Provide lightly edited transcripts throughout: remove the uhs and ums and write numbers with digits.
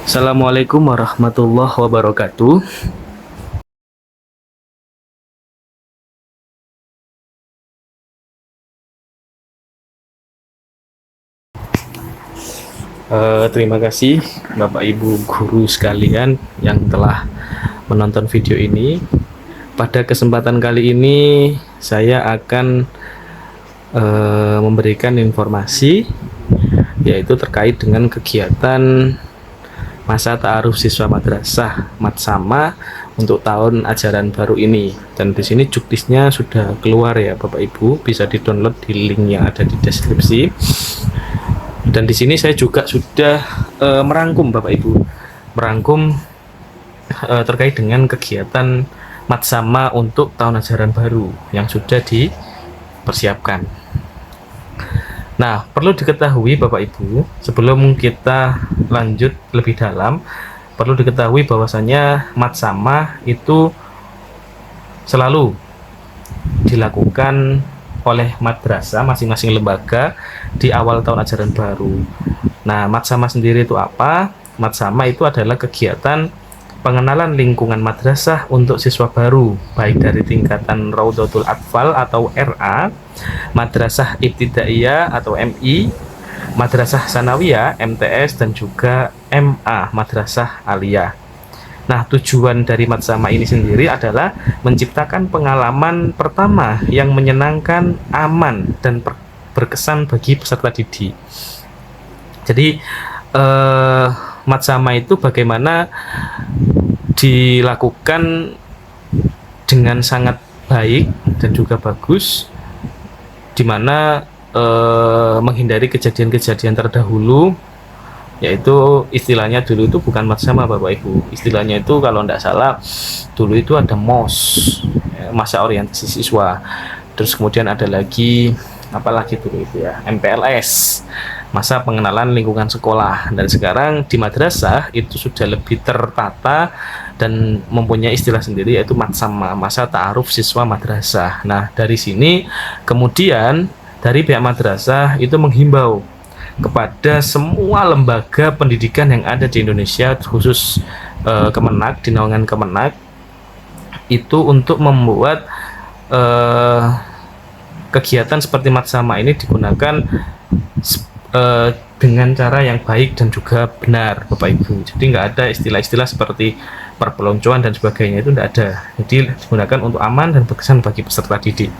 Assalamualaikum warahmatullahi wabarakatuh. Terima kasih Bapak Ibu guru sekalian yang telah menonton video ini. Pada kesempatan kali ini saya akan memberikan informasi yaitu terkait dengan kegiatan masa ta'aruf siswa madrasah Matsama untuk tahun ajaran baru ini. Dan di sini juknisnya sudah keluar ya Bapak Ibu, bisa di-download di link yang ada di deskripsi. Dan di sini saya juga sudah merangkum Bapak Ibu, terkait dengan kegiatan Matsama untuk tahun ajaran baru yang sudah dipersiapkan. Nah, perlu diketahui Bapak Ibu, sebelum kita lanjut lebih dalam, perlu diketahui bahwasanya Matsama itu selalu dilakukan oleh madrasah masing-masing lembaga di awal tahun ajaran baru. Nah, Matsama sendiri itu apa? Matsama itu adalah kegiatan pengenalan lingkungan madrasah untuk siswa baru, baik dari tingkatan Raudhatul Atfal atau RA, Madrasah Ibtidaiyah atau MI, Madrasah Sanawiyah MTS, dan juga MA Madrasah Aliyah. Nah, tujuan dari Matsama ini sendiri adalah menciptakan pengalaman pertama yang menyenangkan, aman, dan berkesan bagi peserta didik. Jadi, Matsama itu bagaimana dilakukan dengan sangat baik dan juga bagus, di mana menghindari kejadian-kejadian terdahulu, yaitu istilahnya dulu itu bukan Matsama Bapak Ibu, istilahnya itu kalau tidak salah dulu itu ada MOS, masa orientasi siswa, terus kemudian ada lagi apalagi dulu itu ya, MPLS, masa pengenalan lingkungan sekolah. Dan sekarang di madrasah itu sudah lebih tertata dan mempunyai istilah sendiri, yaitu Matsama, masa ta'aruf siswa madrasah. Nah, dari sini kemudian dari pihak madrasah itu menghimbau kepada semua lembaga pendidikan yang ada di Indonesia, khusus Kemenak, di naungan Kemenak, itu untuk membuat kegiatan seperti Matsama ini digunakan dengan cara yang baik dan juga benar Bapak Ibu. Jadi nggak ada istilah-istilah seperti perpeloncoan dan sebagainya, itu tidak ada. Jadi digunakan untuk aman dan berkesan bagi peserta didik.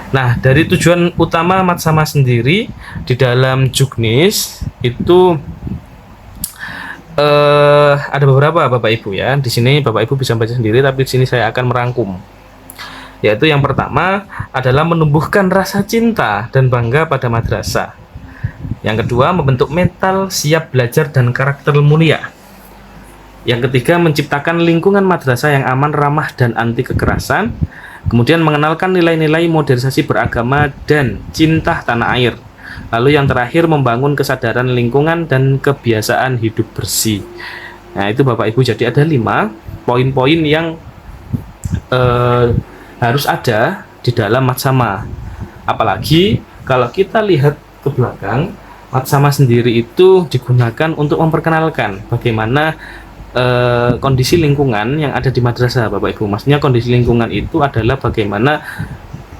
Nah, dari tujuan utama Matsama sendiri di dalam juknis itu ada beberapa Bapak Ibu ya. Di sini Bapak Ibu bisa baca sendiri, tapi di sini saya akan merangkum. Yaitu yang pertama adalah menumbuhkan rasa cinta dan bangga pada madrasah. Yang kedua, membentuk mental siap belajar dan karakter mulia. Yang ketiga, menciptakan lingkungan madrasah yang aman, ramah, dan anti kekerasan. Kemudian mengenalkan nilai-nilai modernisasi beragama dan cinta tanah air. Lalu yang terakhir, membangun kesadaran lingkungan dan kebiasaan hidup bersih. Nah, itu Bapak Ibu, jadi ada 5 poin-poin yang harus ada di dalam Matsama. Apalagi kalau kita lihat ke belakang, Matsama sendiri itu digunakan untuk memperkenalkan bagaimana kondisi lingkungan yang ada di madrasah Bapak Ibu. Maksudnya kondisi lingkungan itu adalah bagaimana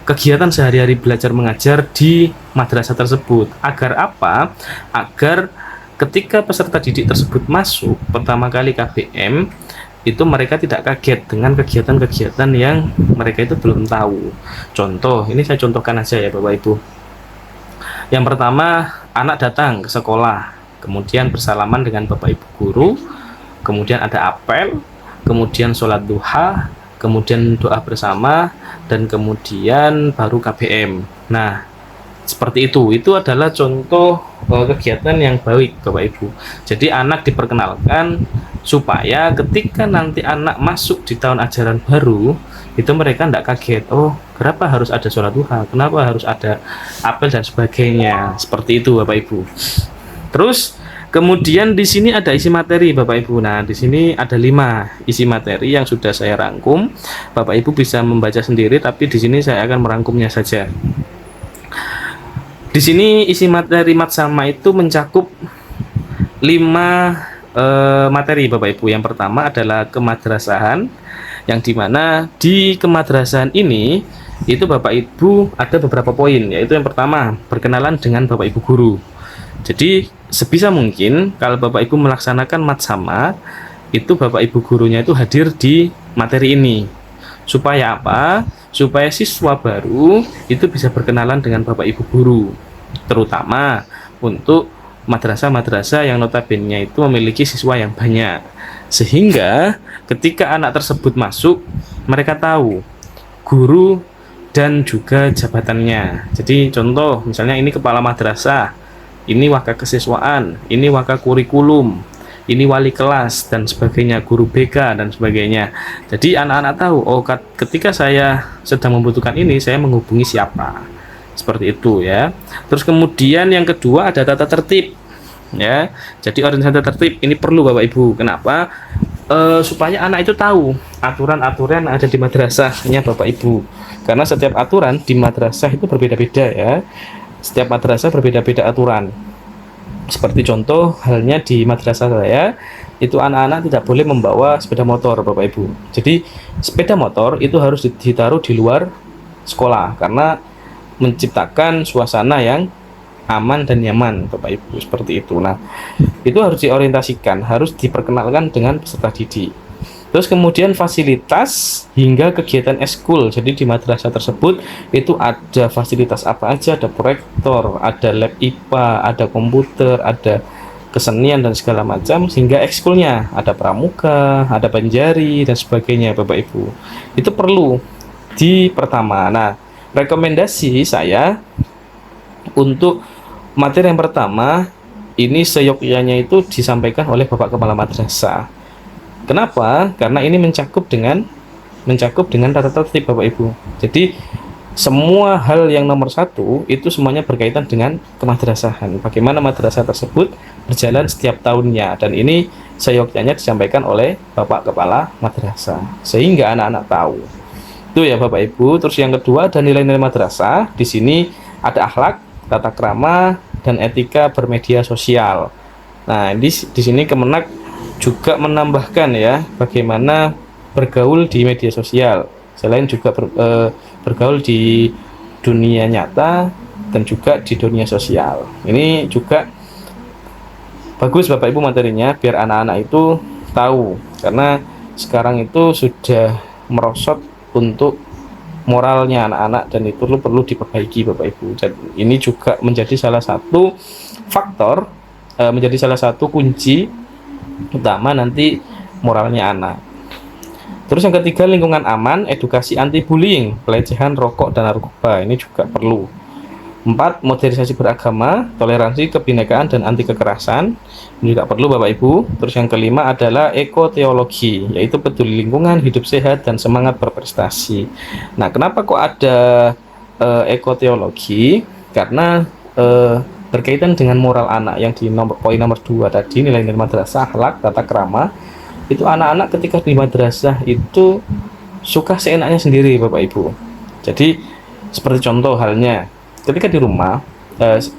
kegiatan sehari-hari belajar mengajar di madrasah tersebut. Agar apa? Agar ketika peserta didik tersebut masuk pertama kali KBM, itu mereka tidak kaget dengan kegiatan-kegiatan yang mereka itu belum tahu. Contoh, ini saya contohkan aja ya Bapak Ibu. Yang pertama, anak datang ke sekolah, kemudian bersalaman dengan Bapak Ibu guru, kemudian ada apel, kemudian sholat duha, kemudian doa bersama, dan kemudian baru KBM. Nah, seperti itu adalah contoh kegiatan yang baik Bapak Ibu. Jadi anak diperkenalkan supaya ketika nanti anak masuk di tahun ajaran baru, itu mereka tidak kaget, oh kenapa harus ada sholat duha, kenapa harus ada apel dan sebagainya. Seperti itu Bapak Ibu. Terus kemudian di sini ada isi materi Bapak Ibu. Nah, di sini ada 5 isi materi yang sudah saya rangkum. Bapak Ibu bisa membaca sendiri, tapi di sini saya akan merangkumnya saja. Di sini isi materi Matsama itu mencakup 5 materi Bapak Ibu. Yang pertama adalah kemadrasahan, yang dimana di kemadrasahan ini itu Bapak Ibu ada beberapa poin, yaitu yang pertama berkenalan dengan Bapak Ibu guru. Jadi sebisa mungkin kalau Bapak Ibu melaksanakan matsama itu Bapak Ibu gurunya itu hadir di materi ini. Supaya apa? Supaya siswa baru itu bisa berkenalan dengan Bapak Ibu guru, terutama untuk madrasah-madrasah yang notabene itu memiliki siswa yang banyak, sehingga ketika anak tersebut masuk mereka tahu guru dan juga jabatannya. Jadi contoh misalnya ini kepala madrasah, ini wakil kesiswaan, ini wakil kurikulum, ini wali kelas dan sebagainya, guru BK dan sebagainya. Jadi anak-anak tahu, oh ketika saya sedang membutuhkan ini saya menghubungi siapa. Seperti itu ya. Terus kemudian yang kedua ada tata tertib ya. Jadi organisasi tata tertib ini perlu Bapak Ibu. Kenapa? Supaya anak itu tahu aturan-aturan yang ada di madrasahnya Bapak Ibu. Karena setiap aturan di madrasah itu berbeda-beda ya. Setiap madrasah berbeda-beda aturan. Seperti contoh halnya di madrasah saya, itu anak-anak tidak boleh membawa sepeda motor Bapak Ibu. Jadi sepeda motor itu harus ditaruh di luar sekolah karena menciptakan suasana yang aman dan nyaman Bapak Ibu, seperti itu. Nah, itu harus diorientasikan, harus diperkenalkan dengan peserta didik. Terus kemudian fasilitas hingga kegiatan ekskul. Jadi di madrasah tersebut itu ada fasilitas apa aja, ada proyektor, ada lab IPA, ada komputer, ada kesenian dan segala macam, sehingga ekskulnya ada pramuka, ada banjari dan sebagainya Bapak Ibu. Itu perlu di pertama. Nah, rekomendasi saya untuk materi yang pertama ini seyogyanya itu disampaikan oleh Bapak Kepala Madrasah. Kenapa? Karena ini mencakup dengan tata tertib Bapak Ibu. Jadi semua hal yang nomor satu itu semuanya berkaitan dengan kemadrasahan. Bagaimana madrasah tersebut berjalan setiap tahunnya, dan ini seyogyanya disampaikan oleh Bapak Kepala Madrasah sehingga anak-anak tahu. Itu ya Bapak Ibu. Terus yang kedua ada nilai-nilai madrasah. Di sini ada akhlak, tata krama, dan etika bermedia sosial. Nah, di sini Kemenak juga menambahkan ya bagaimana bergaul di media sosial, selain juga bergaul di dunia nyata dan juga di dunia sosial. Ini juga bagus Bapak Ibu materinya biar anak-anak itu tahu, karena sekarang itu sudah merosot untuk moralnya anak-anak dan itu perlu diperbaiki Bapak Ibu. Dan ini juga menjadi salah satu faktor, menjadi salah satu kunci utama nanti moralnya anak. Terus yang ketiga lingkungan aman, edukasi anti bullying, pelecehan, rokok dan narkoba, ini juga perlu. 4. Modernisasi beragama, toleransi, kebinekaan dan anti kekerasan, ini juga perlu Bapak Ibu. Terus yang kelima adalah ekoteologi, yaitu peduli lingkungan, hidup sehat dan semangat berprestasi. Nah, kenapa kok ada ekoteologi? Karena berkaitan dengan moral anak yang di poin nomor 2 tadi, nilai-nilai madrasah, akhlak, tata krama. Itu anak-anak ketika di madrasah itu suka seenaknya sendiri Bapak Ibu. Jadi seperti contoh halnya ketika di rumah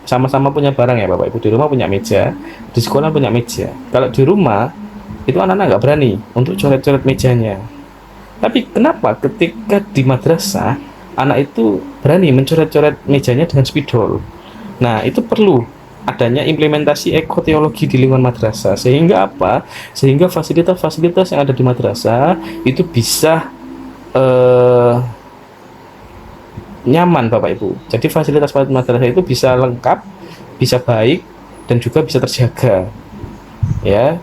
sama-sama punya barang ya Bapak Ibu, di rumah punya meja, di sekolah punya meja. Kalau di rumah itu anak-anak nggak berani untuk coret-coret mejanya. Tapi kenapa ketika di madrasah anak itu berani mencoret-coret mejanya dengan spidol? Nah, itu perlu adanya implementasi ekoteologi di lingkungan madrasah. Sehingga apa? Sehingga fasilitas-fasilitas yang ada di madrasah itu bisa nyaman Bapak Ibu. Jadi fasilitas madrasah itu bisa lengkap, bisa baik, dan juga bisa terjaga. Ya.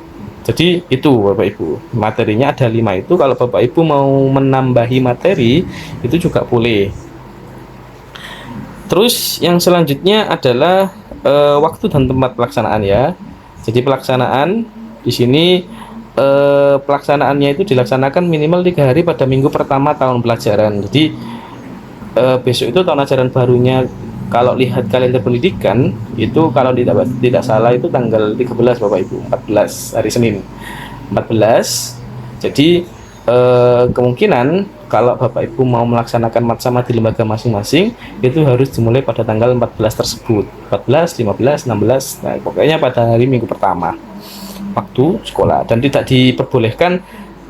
Jadi itu Bapak Ibu. Materinya ada 5 itu. Kalau Bapak Ibu mau menambahi materi itu juga boleh. Terus yang selanjutnya adalah waktu dan tempat pelaksanaan ya. Jadi pelaksanaan di sini pelaksanaannya itu dilaksanakan minimal 3 hari pada minggu pertama tahun pelajaran. Jadi besok itu tahun ajaran barunya. Kalau lihat kalender pendidikan itu kalau tidak salah itu tanggal 13 Bapak Ibu, 14 hari Senin 14. Jadi kemungkinan kalau Bapak Ibu mau melaksanakan matsama di lembaga masing-masing itu harus dimulai pada tanggal 14 tersebut, 14, 15, 16, nah pokoknya pada hari minggu pertama. waktu sekolah, dan tidak diperbolehkan,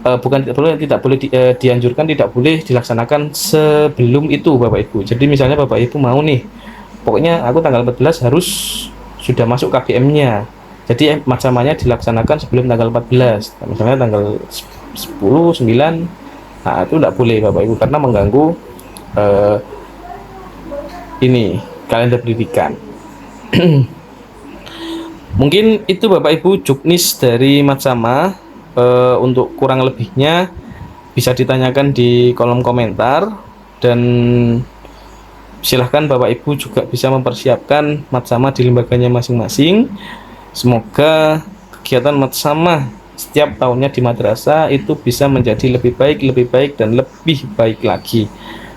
bukan tidak boleh dianjurkan, tidak boleh dilaksanakan sebelum itu Bapak Ibu. Jadi misalnya Bapak Ibu mau nih, pokoknya aku tanggal 14 harus sudah masuk KBM-nya, jadi macamanya dilaksanakan sebelum tanggal 14, misalnya tanggal 10, 9. Nah itu tidak boleh Bapak Ibu, karena mengganggu ini kalender pendidikan. Mungkin itu Bapak Ibu juknis dari Matsama. Untuk kurang lebihnya bisa ditanyakan di kolom komentar, dan silahkan Bapak Ibu juga bisa mempersiapkan Matsama di lembaganya masing-masing. Semoga kegiatan Matsama setiap tahunnya di madrasah itu bisa menjadi lebih baik dan lebih baik lagi,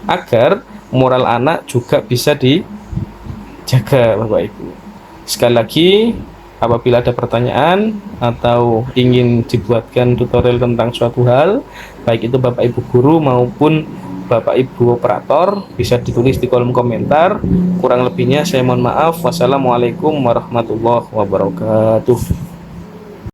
agar moral anak juga bisa dijaga Bapak Ibu. Sekali lagi, apabila ada pertanyaan atau ingin dibuatkan tutorial tentang suatu hal, baik itu Bapak Ibu guru maupun Bapak Ibu operator, bisa ditulis di kolom komentar. Kurang lebihnya saya mohon maaf. Wassalamualaikum warahmatullahi wabarakatuh.